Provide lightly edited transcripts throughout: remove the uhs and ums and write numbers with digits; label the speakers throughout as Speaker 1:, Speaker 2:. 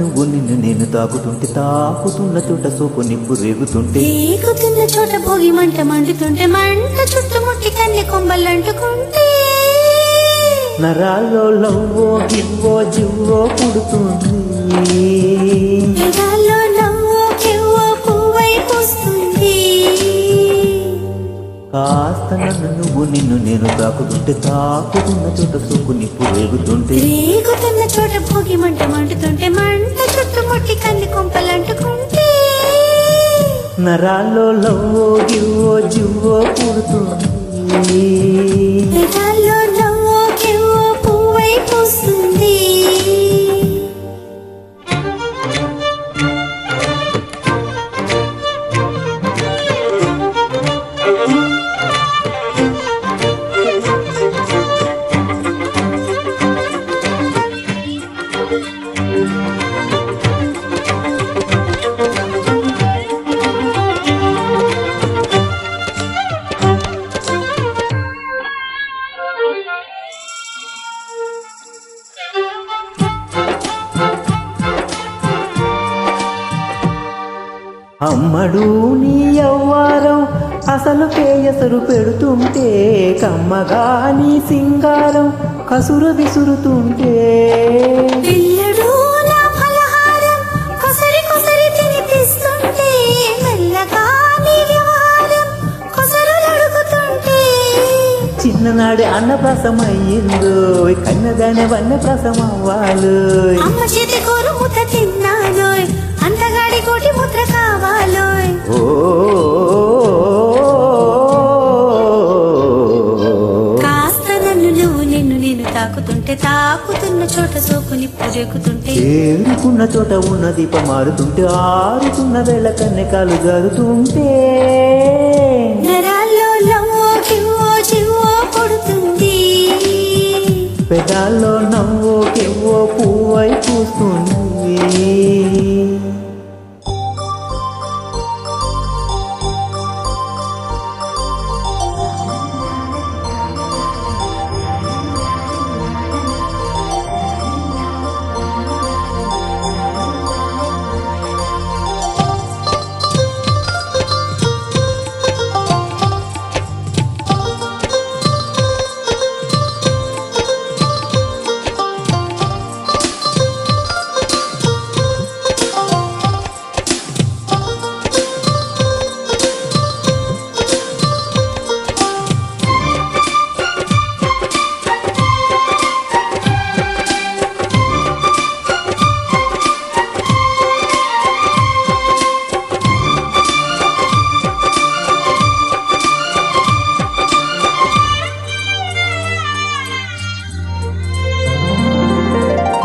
Speaker 1: నువ్వు నిన్ను నేను తాకుతుంటే తాకుతున్న చోట సోపు నిప్పు రేగుతుంటే
Speaker 2: రేగుతున్న చోట భోగి మంట మండుతుంటే మంట చుట్టుముట్టి కన్నె కొమ్మలంటుకుంటే
Speaker 1: నరాల్లో లవ్వో గివ్వో జివ్వో పుడుతుంది
Speaker 2: నవ్వో కివ్వో పువ్వై పూస్తుంది
Speaker 1: కాస్త నువ్వు నిన్ను నేను తాకుతుంటే తాకుతున్న చోట సోపు నిప్పు రేగుతుంటే
Speaker 2: రేగుతున్న చోట భోగి మంట మండుతుంటే మంట చుట్టుముట్టి కన్నె కొంపలంటుకుంటే
Speaker 1: నరాల్లో లవ్వో గివ్వో జివ్వో పుడుతుంది
Speaker 2: నవ్వో కివ్వో పువ్వై పూస్తుంది
Speaker 1: అమ్మడు నీ యవ్వారం అసలు కేయసరు పెడుతుంటే కమ్మగా నీ సింగారం కసురు విసురుతుంటే
Speaker 2: పిల్లడు నా ఫలహారం కొసరి కొసరి తినిపిస్తుంటే మెల్లగా నీ వ్యవహారం కొసరులడుగుతుంటే
Speaker 1: చిన్ననాడి అన్నప్రాసమయ్యిందో కన్నదాని వన్నప్రాసం అవ్వాలో
Speaker 2: అమ్మ చేతి కోరు ముద్ద తిన్నానోయ్ అంతగాడి కోటి ముద్ర కావాలోయ్ కాస్త నువ్వు నిన్ను నేను తాకుతుంటే తాకుతున్న చోట సోకు నిప్పు రేగుతుంటే
Speaker 1: ఏరుకున్న చోట ఉన్న దీపం మారుతుంటే ఆరుతున్న వేళ కన్నెకాలు జారుతుంటే
Speaker 2: నరాల్లో లవ్వో కివ్వో జివ్వో కొడుతుంది
Speaker 1: పెదాల్లో నవ్వో కెవ్వో పువ్వై పూస్తుంది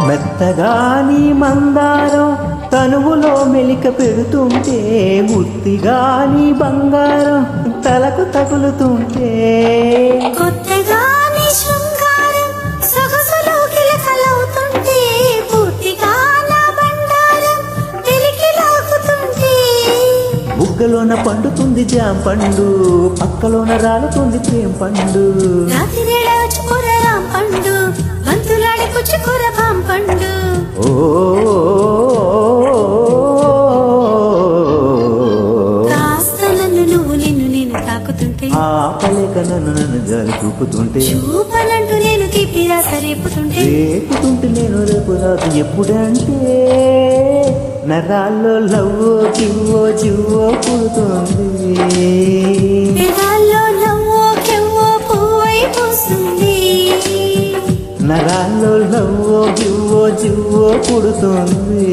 Speaker 1: మెత్తగా నీ మందారం తనువులో మెలిక పెడుతుంటే ముత్తిగా నీ బంగారం తలకు తగులుతుంటే
Speaker 2: కొత్తగా నీ శృంగారం సొగసులో కిలకలవుతుంటే పూర్తిగా నా బండారం వెలికి లాగుతుంటే
Speaker 1: బుగ్గలోన పండుతుంది జాం పండు పక్కలోన రాలుతుంది ప్రేమ పండు
Speaker 2: రాత్రి కూర రాం పండు వంతులాడి పుచ్చుకూర పాం పండు కాస్త నువ్వు నిన్ను నేను తాకుతుంటే
Speaker 1: ఆపలేక నన్ను జారి చూపుతుంటే
Speaker 2: చూపనంటూ నేను తీపిరా సరేపుతుంటే
Speaker 1: రేపుతుంటే నేను రేపు రాదు ఎప్పుడంటే నరాల్లో లవ్వో కివ్వో జివ్వో పుడుతుంది
Speaker 2: పెదాల్లో నవ్వో కివ్వో పువ్వై పూస్తుంది
Speaker 1: నరాల్లో లవ్వో గివ్వో జివ్వో పుడుతుంది